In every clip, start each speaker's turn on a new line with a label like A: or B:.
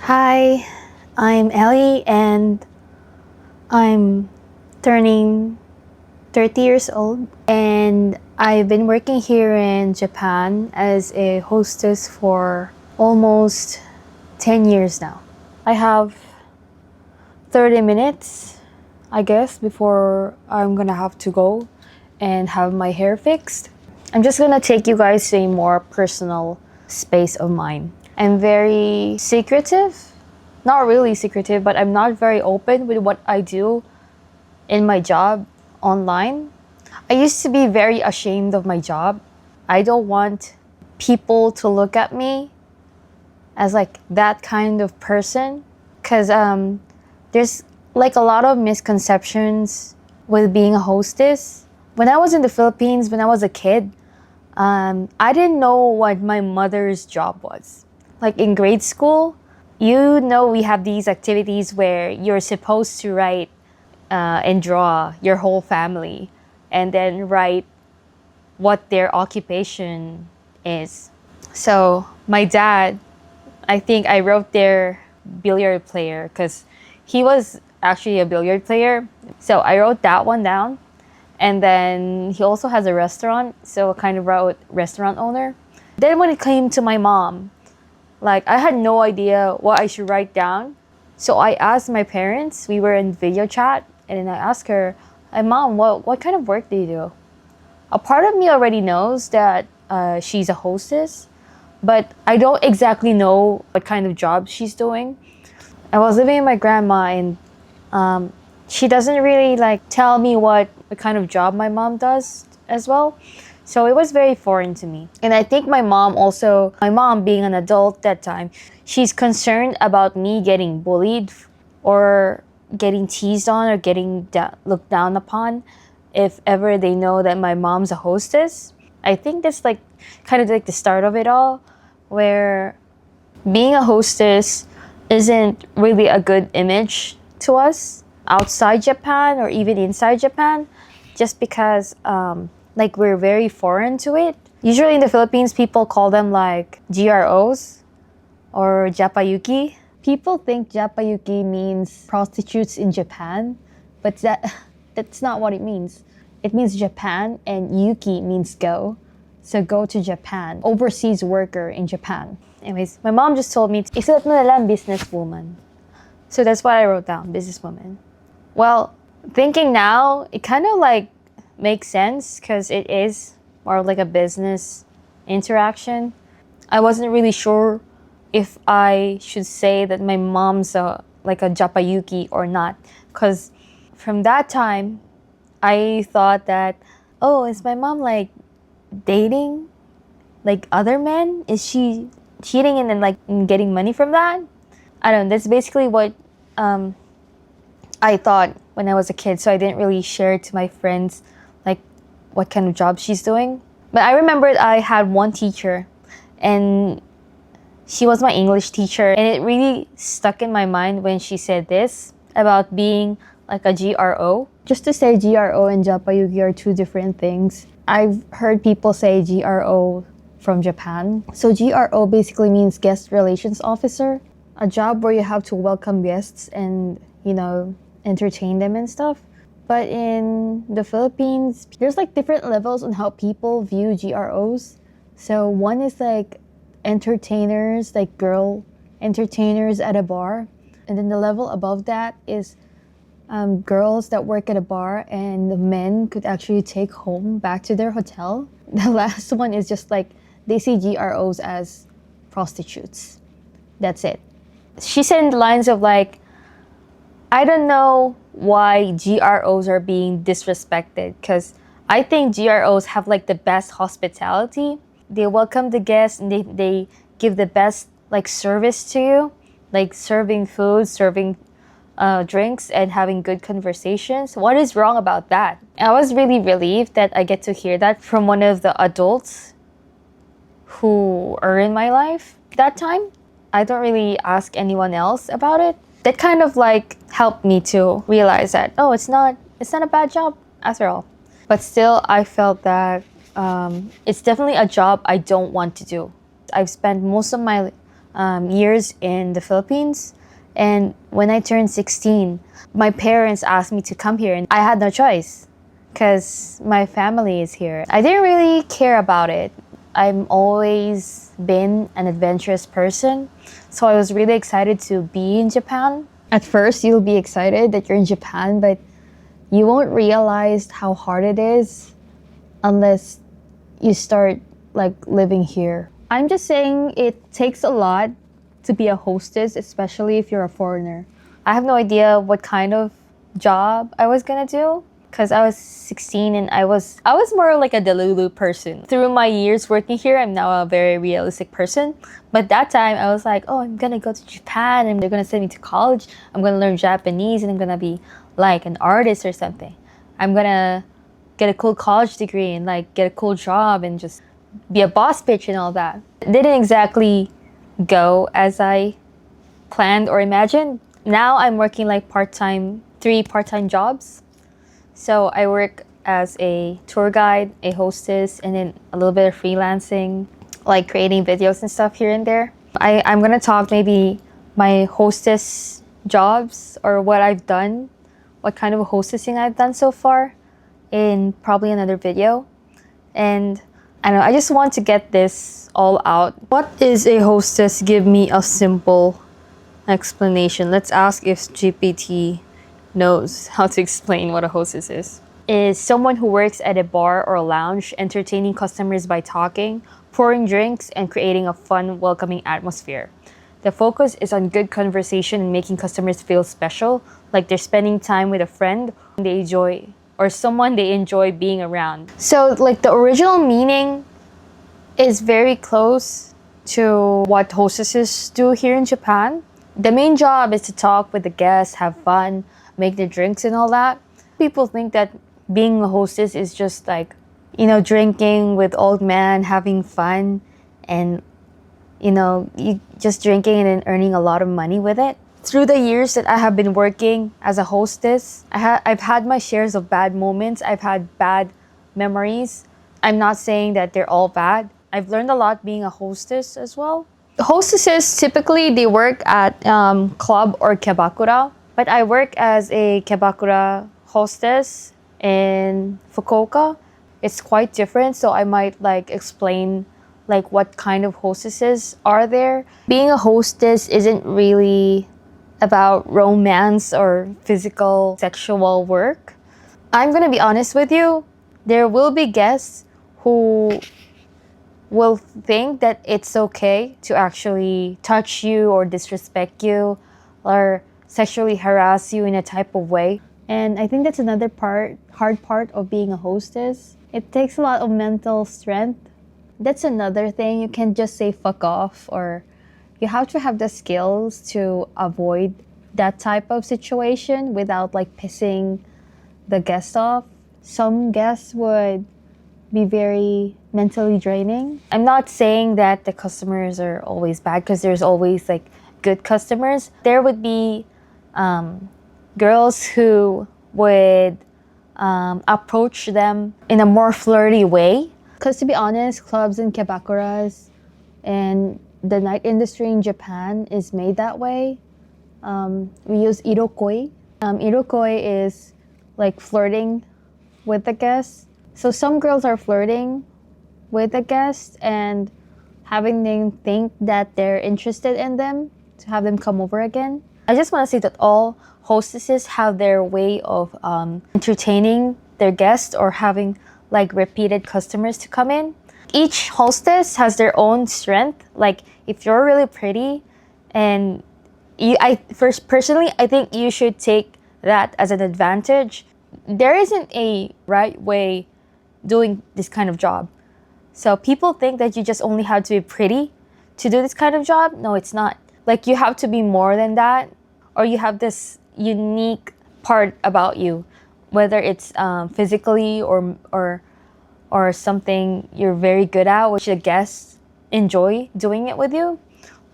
A: Hi, I'm Ellie and I'm turning 30 years old. And I've been working here in Japan as a hostess for almost 10 years now. I have 30 minutes, I guess, before I'm gonna have to go and have my hair fixed. I'm just gonna take you guys to a more personal space of mine. I'm very secretive, not really secretive, but I'm not very open with what I do in my job online. I used to be very ashamed of my job. I don't want people to look at me as like that kind of person because there's like a lot of misconceptions with being a hostess. When I was in the Philippines, when I was a kid, I didn't know what my mother's job was. Like in grade school, we have these activities where you're supposed to write and draw your whole family and then write what their occupation is. So my dad, I think I wrote their billiard player because he was actually a billiard player. So I wrote that one down. And then he also has a restaurant, so I kind of wrote restaurant owner. Then when it came to my mom, like I had no idea what I should write down. So I asked my parents, we were in video chat, and then I asked her, "Hey mom, what kind of work do you do?" A part of me already knows that she's a hostess, but I don't exactly know what kind of job she's doing. I was living with my grandma, and she doesn't really like tell me what kind of job my mom does as well. So it was very foreign to me. And I think my mom being an adult that time, she's concerned about me getting bullied or getting teased on or looked down upon if ever they know that my mom's a hostess. I think that's like kind of like the start of it all, where being a hostess isn't really a good image to us outside Japan or even inside Japan, just because like we're very foreign to it. Usually in the Philippines, people call them like GROs or Japayuki. People think Japayuki means prostitutes in Japan, but that's not what it means. It means Japan, and Yuki means go. So go to Japan, overseas worker in Japan. Anyways, my mom just told me, isulat mo na lang businesswoman. So that's what I wrote down, businesswoman. Well, thinking now, it kind of like makes sense because it is more like a business interaction. I wasn't really sure if I should say that my mom's like a Japayuki or not, because from that time, I thought that, oh, is my mom like dating like other men? Is she cheating and then like getting money from that? I don't know. That's basically what I thought when I was a kid. So I didn't really share it to my friends, like what kind of job she's doing. But I remembered I had one teacher, and she was my English teacher, and it really stuck in my mind when she said this about being like a GRO. Just to say, GRO and Japayuki are two different things. I've heard people say GRO from Japan. So GRO basically means guest relations officer, a job where you have to welcome guests and, entertain them and stuff. But in the Philippines, there's like different levels on how people view GROs. So one is like entertainers, like girl entertainers at a bar. And then the level above that is girls that work at a bar and the men could actually take home back to their hotel. The last one is just like they see GROs as prostitutes. That's it. She said in the lines of like, I don't know why GROs are being disrespected, because I think GROs have like the best hospitality. They welcome the guests, and they give the best like service to you, like serving food, serving drinks, and having good conversations. What is wrong about that? I was really relieved that I get to hear that from one of the adults who are in my life that time. I don't really ask anyone else about it. That kind of like helped me to realize that, oh, it's not a bad job after all. But still, I felt that it's definitely a job I don't want to do. I've spent most of my years in the Philippines. And when I turned 16, my parents asked me to come here, and I had no choice because my family is here. I didn't really care about it. I've always been an adventurous person, so I was really excited to be in Japan. At first, you'll be excited that you're in Japan, but you won't realize how hard it is unless you start like living here. I'm just saying it takes a lot to be a hostess, especially if you're a foreigner. I have no idea what kind of job I was gonna do because I was 16 and I was more like a delulu person. Through my years working here, I'm now a very realistic person. But that time I was like, oh, I'm gonna go to Japan and they're gonna send me to college. I'm gonna learn Japanese and I'm gonna be like an artist or something. I'm gonna get a cool college degree and like get a cool job and just be a boss bitch and all that. It didn't exactly go as I planned or imagined. Now I'm working like part-time, 3 part-time jobs. So I work as a tour guide, a hostess, and then a little bit of freelancing, like creating videos and stuff here and there. I'm gonna talk maybe my hostess jobs or what I've done, what kind of hostessing I've done so far in probably another video. And I don't know, I just want to get this all out. What is a hostess? Give me a simple explanation. Let's ask if GPT knows how to explain what a hostess is someone who works at a bar or a lounge, entertaining customers by talking, pouring drinks, and creating a fun, welcoming atmosphere. The focus is on good conversation and making customers feel special, like they're spending time with a friend they enjoy or someone they enjoy being around. So like the original meaning is very close to what hostesses do here in Japan. The main job is to talk with the guests, have fun, make the drinks and all that. People think that being a hostess is just like, drinking with old men, having fun, and, you just drinking and then earning a lot of money with it. Through the years that I have been working as a hostess, I've had my shares of bad moments. I've had bad memories. I'm not saying that they're all bad. I've learned a lot being a hostess as well. Hostesses typically they work at club or kebakura, but I work as a kebakura hostess in Fukuoka. It's quite different, so I might like explain like what kind of hostesses are there. Being a hostess isn't really about romance or physical sexual work. I'm gonna be honest with you, there will be guests who will think that it's okay to actually touch you or disrespect you or sexually harass you in a type of way. And I think that's another hard part of being a hostess. It takes a lot of mental strength. That's another thing. You can't just say fuck off, or you have to have the skills to avoid that type of situation without like pissing the guest off. Some guests would be very mentally draining. I'm not saying that the customers are always bad because there's always like good customers. There would be girls who would approach them in a more flirty way. Because to be honest, clubs and kebakuras and the night industry in Japan is made that way. We use irokoi. Irokoi is like flirting with the guests. So some girls are flirting with the guests and having them think that they're interested in them to have them come over again. I just want to say that all hostesses have their way of entertaining their guests or having like repeated customers to come in. Each hostess has their own strength. Like if you're really pretty and personally, I think you should take that as an advantage. There isn't a right way doing this kind of job. So people think that you just only have to be pretty to do this kind of job. No, it's not. Like you have to be more than that, or you have this unique part about you, whether it's physically or something you're very good at, which the guests enjoy doing it with you,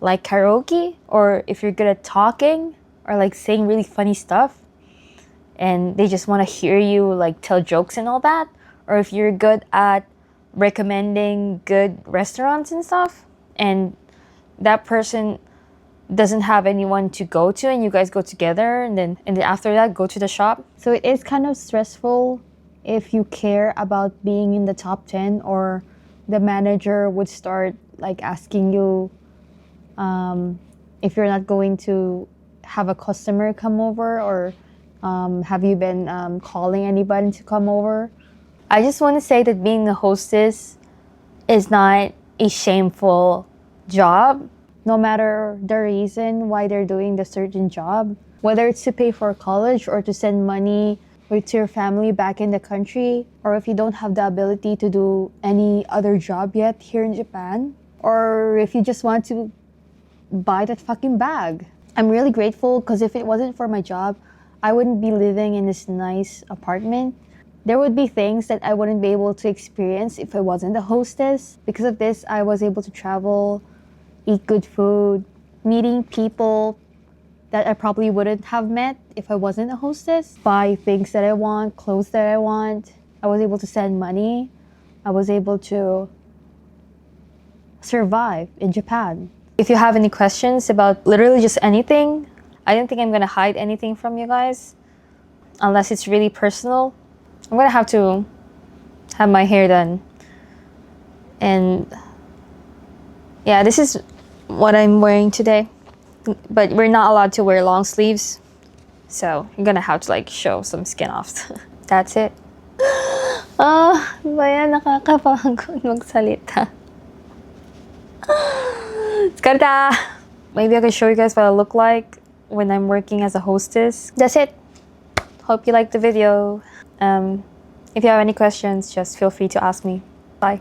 A: like karaoke, or if you're good at talking or like saying really funny stuff and they just want to hear you like tell jokes and all that, or if you're good at recommending good restaurants and stuff and that person doesn't have anyone to go to, and you guys go together, and then after that go to the shop. So it is kind of stressful if you care about being in the top 10, or the manager would start like asking you if you're not going to have a customer come over, or have you been calling anybody to come over. I just want to say that being a hostess is not a shameful job, no matter the reason why they're doing the certain job, whether it's to pay for college or to send money to your family back in the country, or if you don't have the ability to do any other job yet here in Japan, or if you just want to buy that fucking bag. I'm really grateful, because if it wasn't for my job, I wouldn't be living in this nice apartment. There would be things that I wouldn't be able to experience if I wasn't a hostess. Because of this, I was able to travel, eat good food, meeting people that I probably wouldn't have met if I wasn't a hostess, buy things that I want, clothes that I want. I was able to send money. I was able to survive in Japan. If you have any questions about literally just anything, I don't think I'm gonna hide anything from you guys, unless it's really personal. I'm gonna have to have my hair done. And yeah, this is what I'm wearing today. But we're not allowed to wear long sleeves, so you're gonna have to like show some skin off. That's it. Bayan, nakakapagod magsalita. Skarta! Maybe I can show you guys what I look like when I'm working as a hostess. That's it. Hope you liked the video. If you have any questions, just feel free to ask me. Bye.